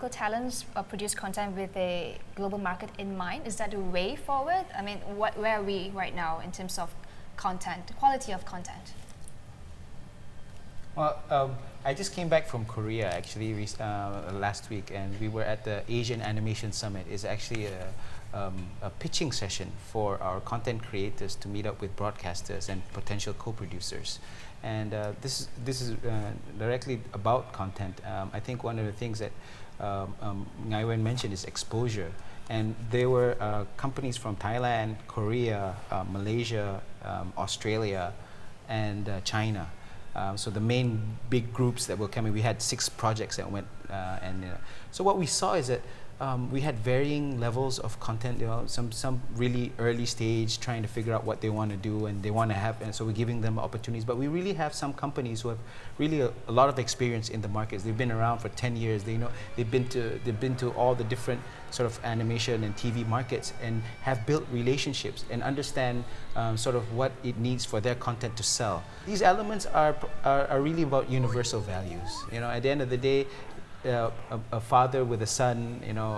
local talents produce content with a global market in mind? Is that the way forward? I mean, where are we right now in terms of content, the quality of content? Well, I just came back from Korea actually last week, and we were at the Asian Animation Summit. It's actually a pitching session for our content creators to meet up with broadcasters and potential co-producers. And this is directly about content. I think one of the things that Ngai mentioned is exposure. And there were companies from Thailand, Korea, Malaysia, Australia, and China. So the main big groups that were coming, we had 6 projects that went, so what we saw is that we had varying levels of content. You know, some really early stage, trying to figure out what they want to do and they want to have, and so we're giving them opportunities. But we really have some companies who have really a lot of experience in the markets. They've been around for 10 years. They know they've been to all the different sort of animation and TV markets and have built relationships and understand sort of what it needs for their content to sell. These elements are really about universal values. You know, at the end of the day, a father with a son, you know,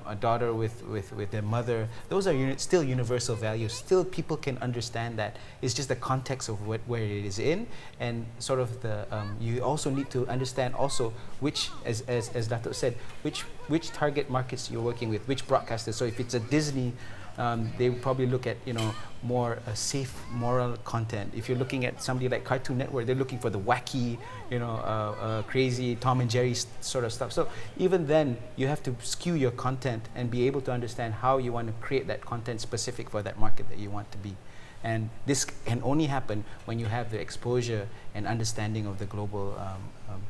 a daughter with their mother, those are still universal values. Still, people can understand that. It's just the context of where it is in, and sort of the you also need to understand also which, as Dato said, which target markets you're working with, which broadcasters. So if it's a Disney, they would probably look at, you know, more safe, moral content. If you're looking at somebody like Cartoon Network, they're looking for the wacky, you know, crazy Tom and Jerry sort of stuff. So even then, you have to skew your content and be able to understand how you want to create that content specific for that market that you want to be. And this can only happen when you have the exposure and understanding of the global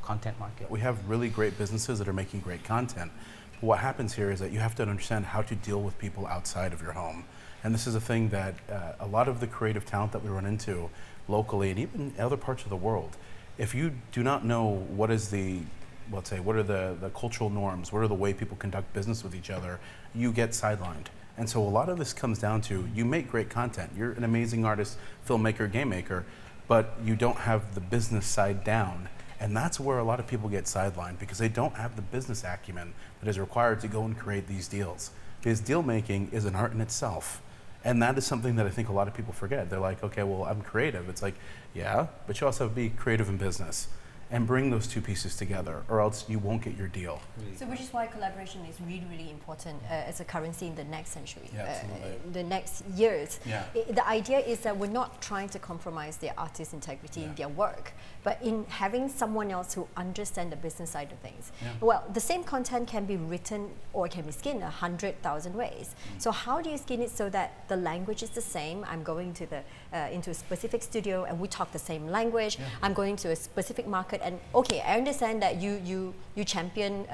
content market. We have really great businesses that are making great content. What happens here is that you have to understand how to deal with people outside of your home. And this is a thing that a lot of the creative talent that we run into locally and even other parts of the world, if you do not know what is let's say, what are the cultural norms, what are the way people conduct business with each other, you get sidelined. And so a lot of this comes down to, you make great content, you're an amazing artist, filmmaker, game maker, but you don't have the business side down. And that's where a lot of people get sidelined, because they don't have the business acumen that is required to go and create these deals. Because deal making is an art in itself. And that is something that I think a lot of people forget. They're like, okay, well, I'm creative. It's like, yeah, but you also have to be creative in business and bring those two pieces together, or else you won't get your deal. So which is why collaboration is really, really important as a currency in the next century, the next years. Yeah. The idea is that we're not trying to compromise their artist's integrity in their work, but in having someone else who understands the business side of things. Yeah. Well, the same content can be written or can be skinned 100,000 ways. So how do you skin it so that the language is the same? I'm going to into a specific studio and we talk the same language. I'm going to a specific market, and okay, I understand that you champion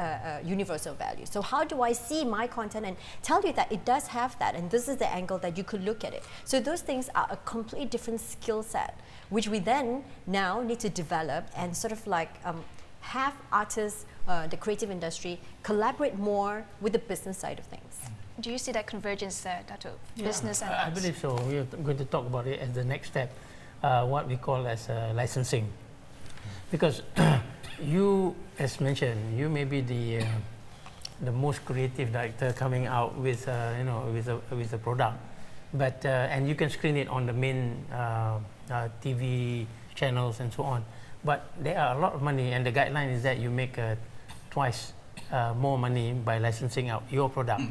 universal values. So how do I see my content and tell you that it does have that, and this is the angle that you could look at it? So those things are a completely different skill set, which we then now need to develop and sort of like have artists, the creative industry, collaborate more with the business side of things. Do you see that convergence there, Dato? Yeah, Business and I arts? believe so. We are going to talk about it as the next step, what we call as licensing. Because you, as mentioned, you may be the most creative director coming out with you know, with a product, but and you can screen it on the main TV channels and so on. But there are a lot of money, and the guideline is that you make twice more money by licensing out your product.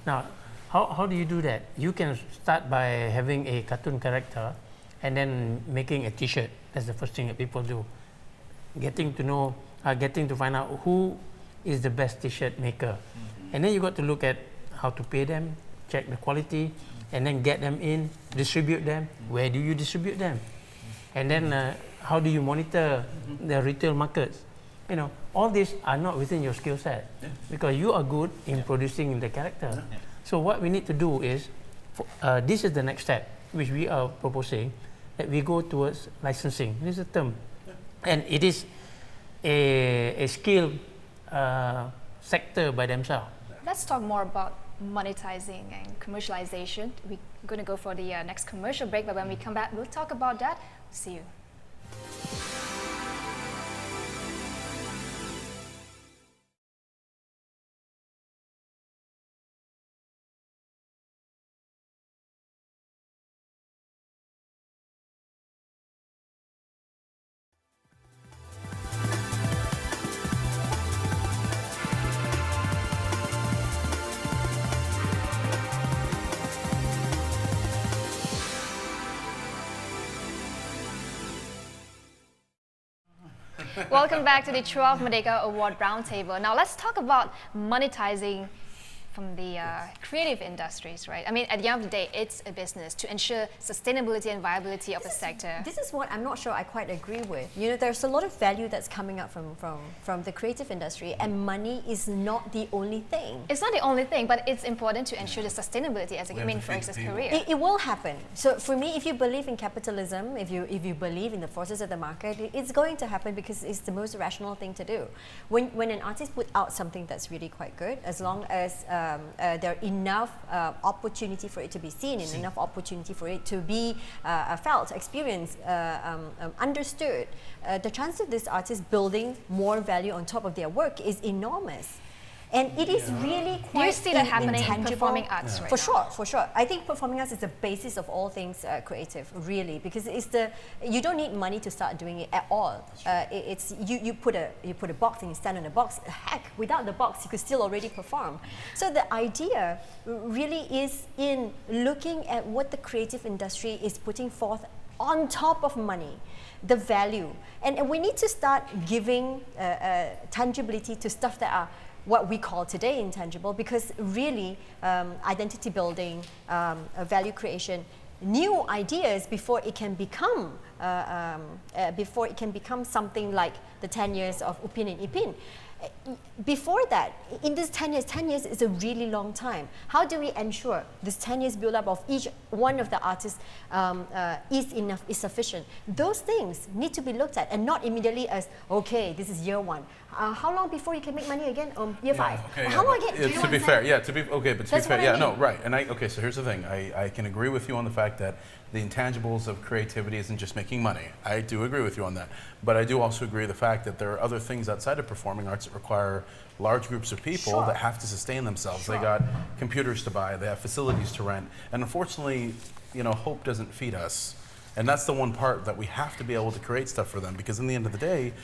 Now, how do you do that? You can start by having a cartoon character and then making a T-shirt. That's the first thing that people do. Getting to know, getting to find out who is the best T-shirt maker. And then you got to look at how to pay them, check the quality, and then get them in, distribute them. Where do you distribute them? And then how do you monitor the retail markets? You know, all these are not within your skill set because you are good in producing the character. So what we need to do is, this is the next step, which we are proposing, that we go towards licensing. This is a term. And it is a skill sector by themselves. Let's talk more about monetizing and commercialization. We're going to go for the next commercial break, but when we come back, we'll talk about that. See you. Welcome back to the 12th Merdeka Award Roundtable. Now let's talk about monetizing from the creative industries, right? I mean, at the end of the day, it's a business to ensure sustainability and viability of a sector. This is what I'm not sure I quite agree with. You know, there's a lot of value that's coming up from the creative industry, and money is not the only thing. It's not the only thing, but it's important to ensure the sustainability as a for his career. It will happen. So for me, if you believe in capitalism, if you believe in the forces of the market, it's going to happen because it's the most rational thing to do. When an artist put out something that's really quite good, as long as there are enough opportunity for it to be seen and enough opportunity for it to be felt, experienced, understood, the chance of this artist building more value on top of their work is enormous. And it is really quite Do you see that happening in intangible. performing arts right For now? sure, for sure. I think performing arts is the basis of all things creative, really, because it's you don't need money to start doing it at all. It's you put a box and you stand on a box. Heck, without the box, you could still already perform. So the idea really is in looking at what the creative industry is putting forth on top of money, the value, and we need to start giving tangibility to stuff that are what we call today intangible, because really identity building, value creation, new ideas before it can become something like the 10 years of Upin and Ipin. Before that, in this 10 years is a really long time. How do we ensure this 10 years build up of each one of the artists is sufficient? Those things need to be looked at, and not immediately as, okay, this is year one. How long before you can make money again? Year five. Okay, How long again? To be fair, but to be That's fair, what I mean. right. And okay, so here's the thing. I can agree with you on the fact that the intangibles of creativity isn't just making money. I do agree with you on that. But I do also agree with the fact that there are other things outside of performing arts that require large groups of people that have to sustain themselves. They got computers to buy, they have facilities to rent. And unfortunately, you know, hope doesn't feed us. And that's the one part that we have to be able to create stuff for them, because in the end of the day,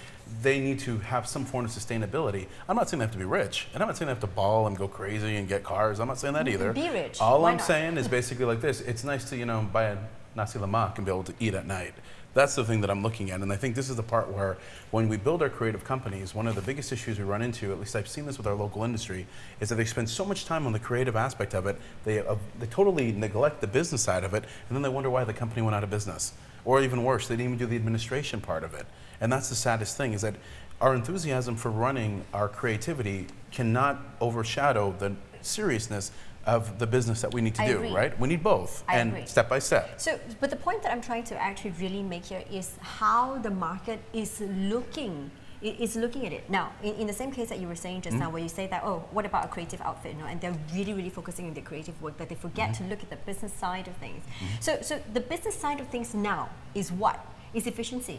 they need to have some form of sustainability. I'm not saying they have to be rich, and I'm not saying they have to ball and go crazy and get cars. I'm not saying that either. Be rich. All Why I'm not? saying is basically like this. It's nice to, you know, buy a nasi lemak and be able to eat at night. That's the thing that I'm looking at, and I think this is the part where when we build our creative companies, one of the biggest issues we run into, at least I've seen this with our local industry, is that they spend so much time on the creative aspect of it, they totally neglect the business side of it, and then they wonder why the company went out of business. Or even worse, they didn't even do the administration part of it. And that's the saddest thing, is that our enthusiasm for running our creativity cannot overshadow the seriousness of the business that we need to do, agree. right? We need both, I and agree. step by step. So, but the point that I'm trying to actually really make here is how the market is looking at it. Now, in the same case that you were saying just now, where you say that, oh, what about a creative outfit? You know, and they're really, really focusing on the creative work, but they forget to look at the business side of things. So the business side of things now is what? Is efficiency.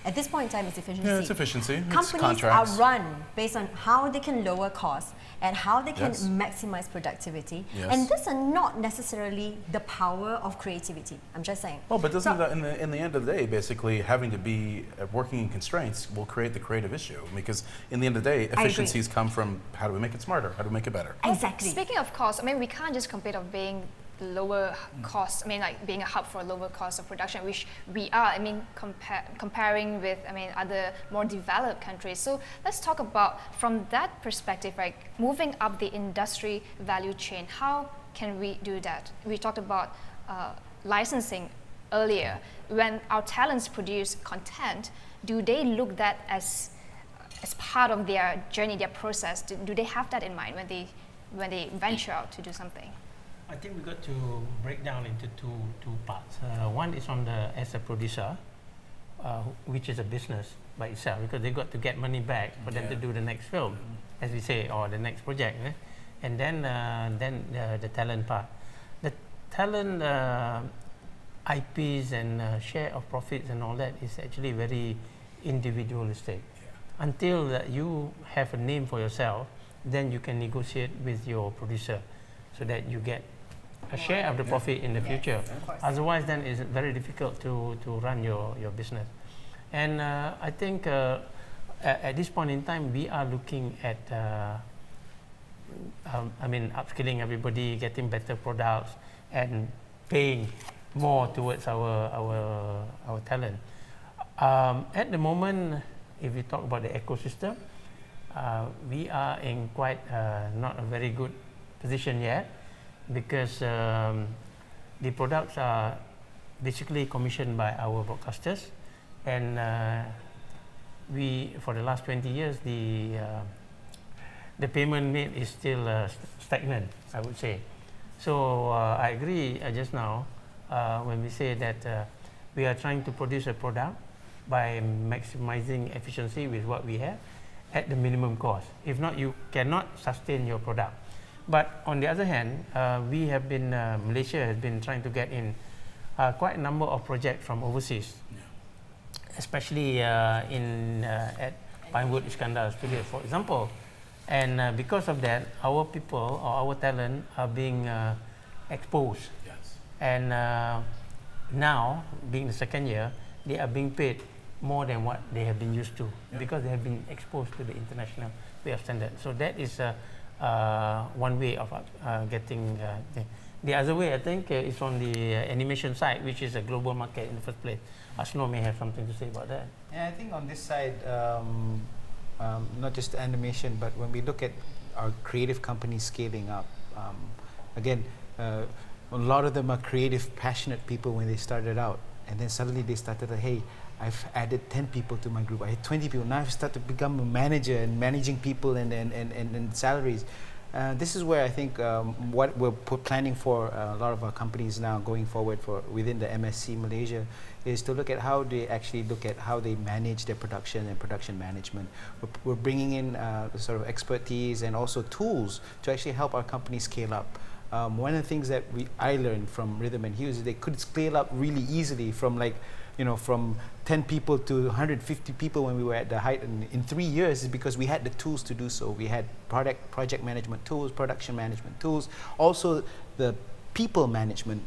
At this point in time, it's efficiency. Yeah, it's efficiency. It's Companies contracts. are run based on how they can lower costs and how they can Yes. maximize productivity. Yes. And these are not necessarily the power of creativity. I'm just saying. Well, but doesn't So- that, in the end of the day, basically having to be working in constraints will create the creative issue? Because in the end of the day, agree. efficiencies come from how do we make it smarter? How do we make it better? Exactly. Speaking of cost, I mean, we can't just compete of being lower cost, I mean, like being a hub for lower cost of production, which we are, I mean, comparing with, I mean, other more developed countries. So let's talk about, from that perspective, like moving up the industry value chain, how can we do that? We talked about licensing earlier. When our talents produce content, do they look that as part of their journey, their process? Do they have that in mind when they venture out to do something? I think we got to break down into two parts. One is on as a producer, which is a business by itself, because they got to get money back for them to do the next film, as we say, or the next project. And then the talent part. The talent IPs and share of profits and all that is actually very individualistic. Until you have a name for yourself, then you can negotiate with your producer so that you get a share of the profit in the future. Otherwise, then it's very difficult to run your business. And I think at this point in time, we are looking at upskilling everybody, getting better products, and paying more towards our talent. At the moment, if we talk about the ecosystem, we are in quite not a very good position yet, because the products are basically commissioned by our broadcasters, and we, for the last 20 years, the payment made is still stagnant, I would say. So I agree just now when we say that we are trying to produce a product by maximizing efficiency with what we have at the minimum cost. If not, you cannot sustain your product. But on the other hand, we have been, Malaysia has been trying to get in quite a number of projects from overseas, especially in at Pinewood Iskandar Studio, for example. And because of that, our people or our talent are being exposed. Yes. And now, being the second year, they are being paid more than what they have been used to, because they have been exposed to the international way of standard. So that is one way of getting. The other way, I think, is on the animation side, which is a global market in the first place. Hasnul may have something to say about that. Yeah, I think on this side, not just animation, but when we look at our creative companies scaling up, again, a lot of them are creative, passionate people when they started out, and then suddenly they started, hey, I've added 10 people to my group, I had 20 people, now I've started to become a manager and managing people and salaries. This is where I think what we're planning for a lot of our companies now going forward for within the MSC Malaysia is to look at how they actually look at how they manage their production and production management. We're bringing in sort of expertise and also tools to actually help our companies scale up. One of the things that I learned from Rhythm and Hues is they could scale up really easily from from 10 people to 150 people when we were at the height in 3 years, is because we had the tools to do so. We had project management tools, production management tools, also the people management,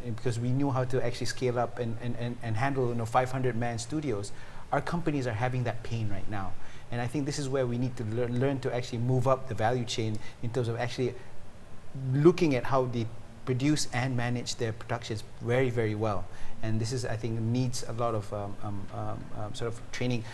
because we knew how to actually scale up and handle 500-man studios. Our companies are having that pain right now. And I think this is where we need to learn to actually move up the value chain in terms of actually looking at how they produce and manage their productions very, very well. And this is, I think, needs a lot of sort of training.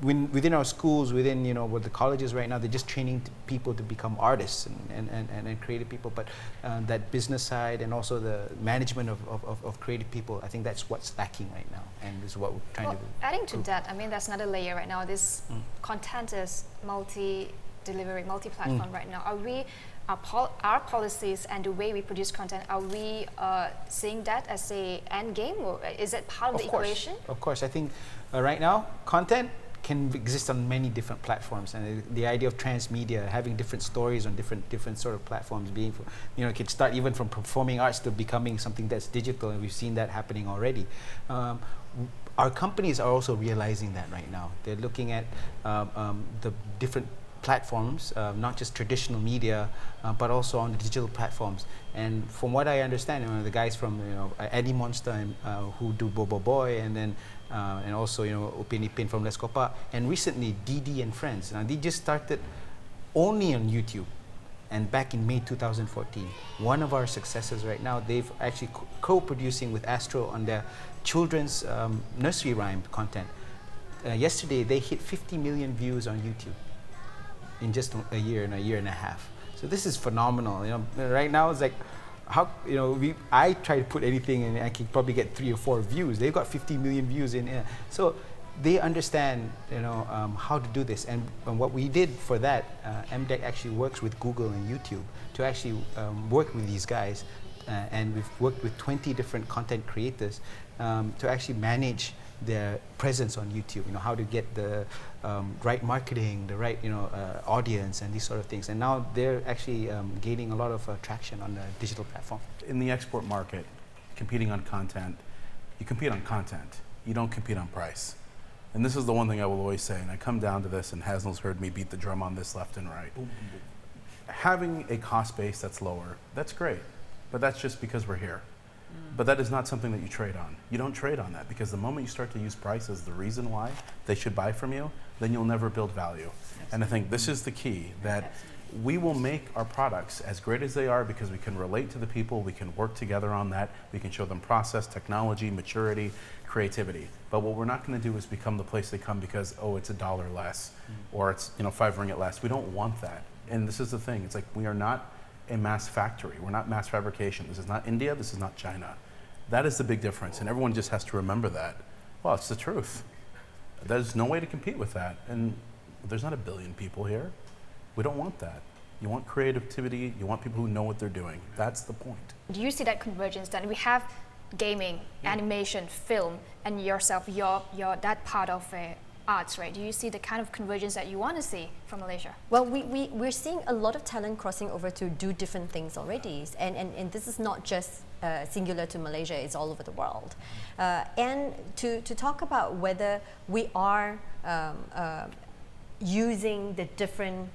Within our schools, within with the colleges right now, they're just training people to become artists and creative people. But that business side and also the management of creative people, I think that's what's lacking right now, and this is what we're trying to do. Adding to that, I mean, that's another layer right now. This content is multi-delivery, multi-platform right now. Are we our policies and the way we produce content, are we seeing that as a end game, or is it part of the equation? Of course, I think right now content can exist on many different platforms, and the idea of transmedia, having different stories on different sort of platforms, being it can start even from performing arts to becoming something that's digital, and we've seen that happening already. Our companies are also realizing that right now. They're looking at the different platforms, not just traditional media, but also on the digital platforms. And from what I understand, the guys from Eddie Monster and, who do Bobo Boy, and then and also Upin Ipin from Les Copa, and recently Didi and Friends. Now they just started only on YouTube, and back in May 2014. One of our successes right now, they've actually co-producing with Astro on their children's nursery rhyme content. Yesterday they hit 50 million views on YouTube in just a year and a half. So this is phenomenal. Right now it's like, how I try to put anything and I can probably get 3 or 4 views. They've got 50 million views in. So they understand how to do this. And what we did for that, MDeC actually works with Google and YouTube to actually work with these guys, and we've worked with 20 different content creators to actually manage their presence on YouTube, how to get the right marketing, the right audience, and these sort of things. And now they're actually gaining a lot of traction on the digital platform. In the export market, competing on content, you compete on content. You don't compete on price. And this is the one thing I will always say, and I come down to this, and Hasnul's heard me beat the drum on this left and right. Boom, boom, boom. Having a cost base that's lower, that's great, but that's just because we're here. But that is not something that you trade on. You don't trade on that, because the moment you start to use price as the reason why they should buy from you, then you'll never build value. And I think this is the key, that we will make our products as great as they are because we can relate to the people, we can work together on that, we can show them process, technology, maturity, creativity. But what we're not going to do is become the place they come because, oh, it's $1 less, or it's, you know, 5 ringgit less. We don't want that. And this is the thing. It's like we are not a mass factory. We're not mass fabrication. This is not India. This is not China. That is the big difference. And everyone just has to remember that. Well, it's the truth. There's no way to compete with that. And there's not 1 billion people here. We don't want that. You want creativity. You want people who know what they're doing. That's the point. Do you see that convergence then? We have gaming, animation, film, and yourself, your that part of arts, right? Do you see the kind of convergence that you want to see from Malaysia? Well, we're seeing a lot of talent crossing over to do different things already. And this is not just singular to Malaysia, it's all over the world. And to talk about whether we are using the different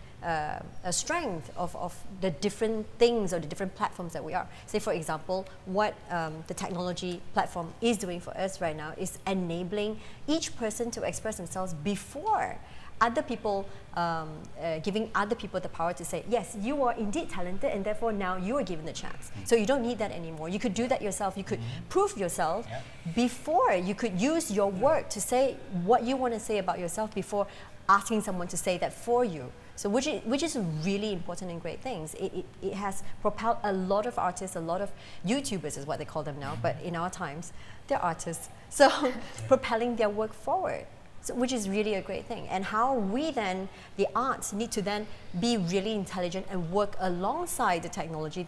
strength of the different things or the different platforms that we are. Say, for example, what the technology platform is doing for us right now is enabling each person to express themselves before other people, giving other people the power to say, yes, you are indeed talented and therefore now you are given the chance. So you don't need that anymore. You could do that yourself. You could prove yourself before you could use your work to say what you want to say about yourself before asking someone to say that for you. So which is really important and great things. It has propelled a lot of artists, a lot of YouTubers is what they call them now, but in our times, they're artists. So propelling their work forward, so, which is really a great thing. And how we then, the arts, need to then be really intelligent and work alongside the technology.